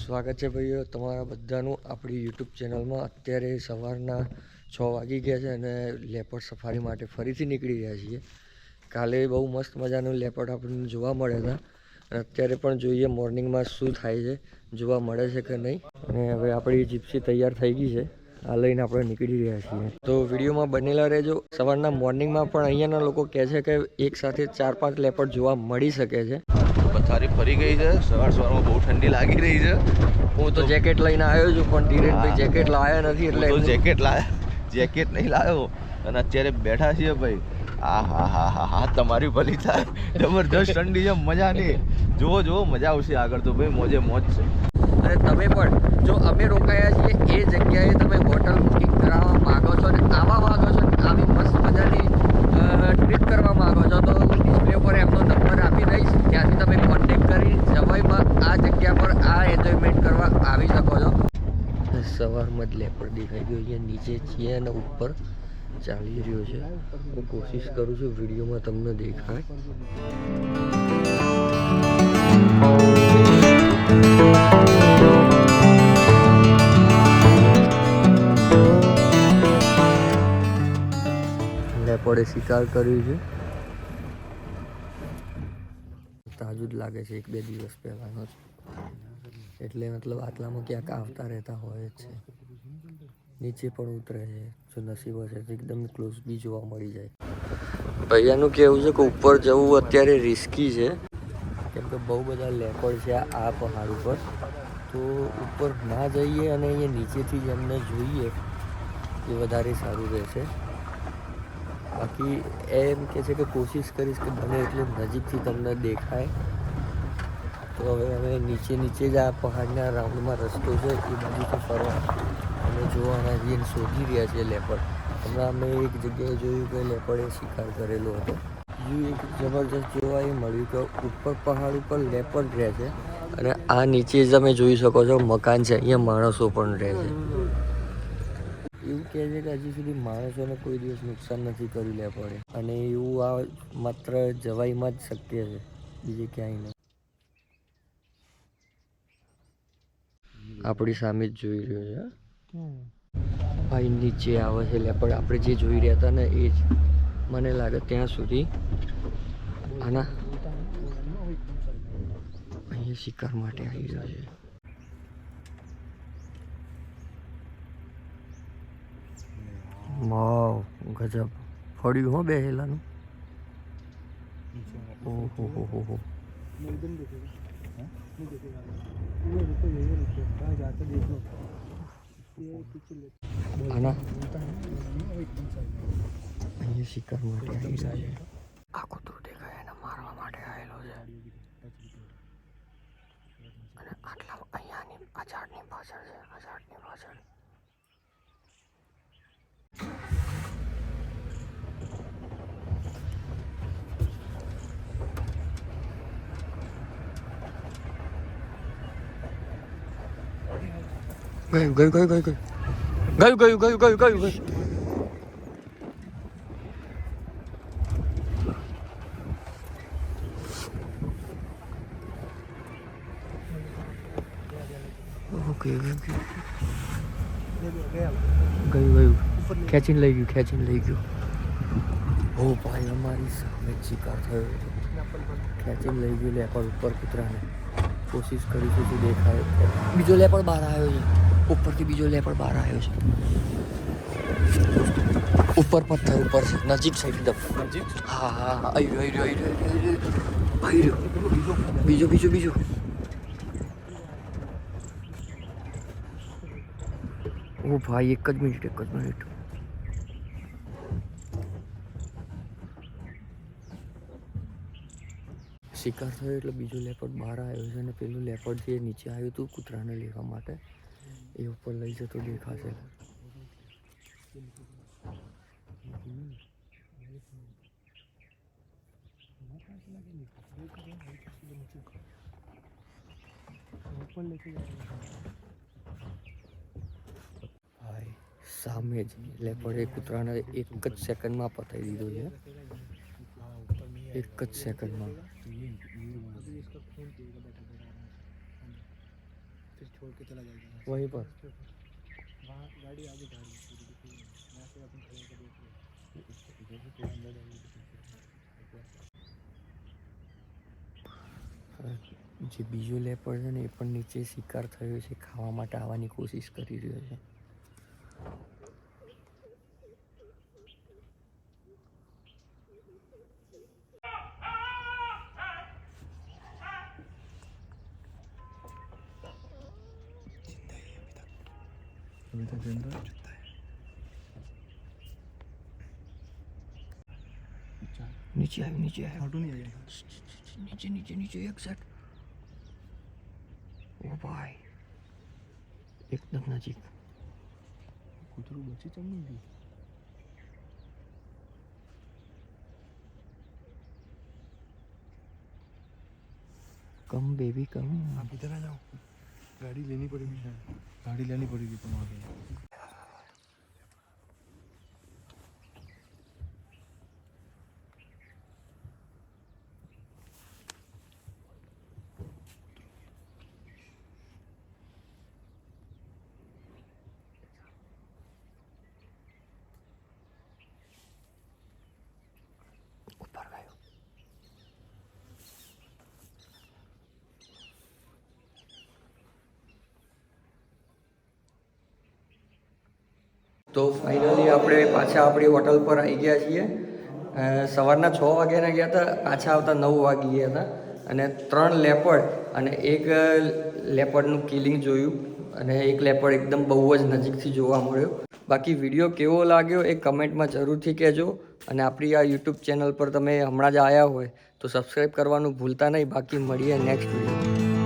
સ્વાગત છે ભાઈઓ તમારા બધાનું આપણી યુટ્યુબ ચેનલમાં। અત્યારે સવારના 6 વાગી ગયા છે અને લેપર્ડ સફારી માટે ફરીથી નીકળી રહ્યા છીએ। કાલે બહુ મસ્ત મજાનું લેપર્ડ આપણને જોવા મળ્યા હતા અને અત્યારે પણ જોઈએ મોર્નિંગમાં શું થાય છે, જોવા મળે છે કે નહીં। અને હવે આપણી જીપ્સી તૈયાર થઈ ગઈ છે, આ લઈને આપણે નીકળી રહ્યા છીએ। તો વિડીયોમાં બનેલા રહેજો। સવારના મોર્નિંગમાં પણ અહીંયાના લોકો કહે છે કે એક સાથે 4-5 લેપર્ડ જોવા મળી શકે છે। પથારી ફરી ગઈ છે, સવારમાં બહુ ઠંડી લાગી રહી છે। હું તો જેકેટ લઈને આવ્યો છું પણ ધીરેનભાઈ જેકેટ લાવ્યા નથી એટલે જેકેટ નહીં લાવ્યો અને અત્યારે બેઠા છીએ ભાઈ। હા તમારી ભલી થાય, જબરજસ્ત ઠંડી છે, મજા નહીં। જુઓ મજા આવશે આગળ તો ભાઈ, મોજે મોજ છે। અને તમે પણ જો અમે રોકાયા છીએ એ જગ્યાએ તમે હોટલ બુકિંગ કરાવવા માંગો છો અને આવા માંગો છો, આવી મસ્ત મજાની ટ્રીપ કરવા માંગો છો તો ડિસ્પ્લે પર એમનો નંબર આપી દઈશ, ત્યાંથી તમે કોન્ટેક્ટ કરી જવાઈમાં આ જગ્યા પર આ એન્જોયમેન્ટ કરવા આવી શકો છો। સવારમાં જ લેપર્ડ દેખાઈ ગયો, અહીંયા નીચે છીએ અને ઉપર ચાલી રહ્યો છે। હું કોશિશ કરું છું વિડીયોમાં તમને દેખાય। લેપર્ડે શિકાર કર્યું છે, તાજું જ લાગે છે, 1-2 દિવસ પહેલાનો છે એટલે મતલબ આટલામાં ક્યાંક આવતા રહેતા હોય જ છે। નીચે પણ ઉતરે છે, જો નસીબ હશે તો એકદમ ક્લોઝ બી જોવા મળી જાય। ભૈયાનું કહેવું છે કે ઉપર જવું અત્યારે રિસ્કી છે કેમ કે બહુ બધા લેપર્ડ છે આ પહાડ ઉપર, તો ઉપર ના જઈએ અને અહીંયા નીચેથી જ એમને જોઈએ એ વધારે સારું રહેશે। બાકી એમ કહે છે કે કોશિશ કરીશ કે બને એટલું નજીકથી તમને દેખાય। તો હવે અમે નીચે જ આ પહાડના રાઉન્ડમાં રસ્તો છે એ બાજુથી ફરવા અમે જોવાના જઈને શોધી રહ્યા છીએ લેપર્ડ। હમણાં અમે એક જગ્યાએ જોયું કે લેપર્ડે શિકાર કરેલો હતો। બીજું એક જબરજસ્ત જોવા એ મળ્યું કે ઉપર પહાડ ઉપર લેપર્ડ રહે છે અને આ નીચે જ તમે જોઈ શકો છો મકાન છે, અહીંયા માણસો પણ રહે છે। એવું કહે છે કે હજી સુધી માણસોને કોઈ દિવસ નુકસાન નથી કર્યું લેપર્ડે, અને એવું આ માત્ર જવાઈમાં જ શક્ય છે, બીજે ક્યાંય નહીં। આપણી સામે જ જોઈ રહ્યો છે ભાઈ, નીચે આવે છે લેપર્ડ, આપણે જે જોઈ રહ્યા હતા ને એ જ મને લાગે ત્યાં સુધી આના અહીંયા શિકાર માટે આવી રહ્યો છે। વાવ ગજબ ફળ્યું હો બેહેલાનું। ઓહો આના અહીંયા શિકાર માટે આવી રહ્યા છે। આ કૂતરું દેખાય એને મારવા માટે આવેલો છે અને આટલા અહીંયાની આ ઝાડની પાછળ છે, આ ઝાડની પાછળ। ગયું। ખેંચીને લઈ ગયું। ઓ ભાઈ અમારી સામે શિકાર થયો છે, ખેંચીને લઈ ગયું લેપર્ડ ઉપર કૂતરાને। કોશિશ કરીશું તો દેખાય। બીજો લેપર્ડ બહાર આવ્યો છે, ઉપરથી બીજો લેપર્ડ બહાર આવ્યો છે। ઉપર પથ્થર ઉપર છે, નજીક છે એકદમ નજીક। હા આવી રહ્યો બીજો। ઓ ભાઈ એક જ મિનિટ શિકાર થયો એટલે બીજો લેપર્ડ બહાર આવ્યો છે અને પેલું લેપર્ડ જે નીચે આવ્યું હતું કૂતરાને લેવા માટે એ ઉપર લઈ જતો દેખાશે। ભાઈ સામે જ લેપર્ડે કૂતરાને એક જ સેકન્ડમાં પતાવી દીધો છે, એક જ સેકન્ડમાં। छोड़ के चला जाएगा। वहीं पर वहाँ गाड़ी आगे जा रही है पूरी की पूरी। यहाँ से अपन खड़े होकर देख रहे हैं। इधर से कोई अंदर जाएंगे तो જે બીજો લેપડ છે ને એ પણ નીચે શિકાર થયો છે, ખાવા માટે આવવાની કોશિશ કરી રહ્યો છે. अभी तक जिंदा है। નીચે આવ્યું, નીચે આવ્યું, ऑटो नहीं आएगा। નીચે નીચે નીચે એક સેટ. ઓ ભાઈ એકદમ નજીક. કૂતરું બચી ચમ નહીં ગયું. કમ બેબી કમ. आप इधर आ जाओ, गाड़ी लेनी पड़ेगी शायद, गाड़ी लेनी पड़ेगी तुम आगे. ઉપર ગયો. તો ફાઇનલી આપણે પાછા આપણી હોટલ પર આવી ગયા છીએ. સવારના 6 વાગ્યાના ગયા હતા, પાછા આવતા 9 વાગી ગયા હતા. અને 3 લેપર્ડ અને એક લેપર્ડનું કિલિંગ જોયું, અને એક લેપર્ડ એકદમ બહુ જ નજીકથી જોવા મળ્યો. બાકી વિડીયો કેવો લાગ્યો એ કમેન્ટમાં જરૂરથી કહેજો. અને આપણી આ યુટ્યુબ ચેનલ પર તમે હમણાં જ આવ્યા હોય તો સબસ્ક્રાઈબ કરવાનું ભૂલતા નહીં. બાકી મળીએ નેક્સ્ટ વિડીયો.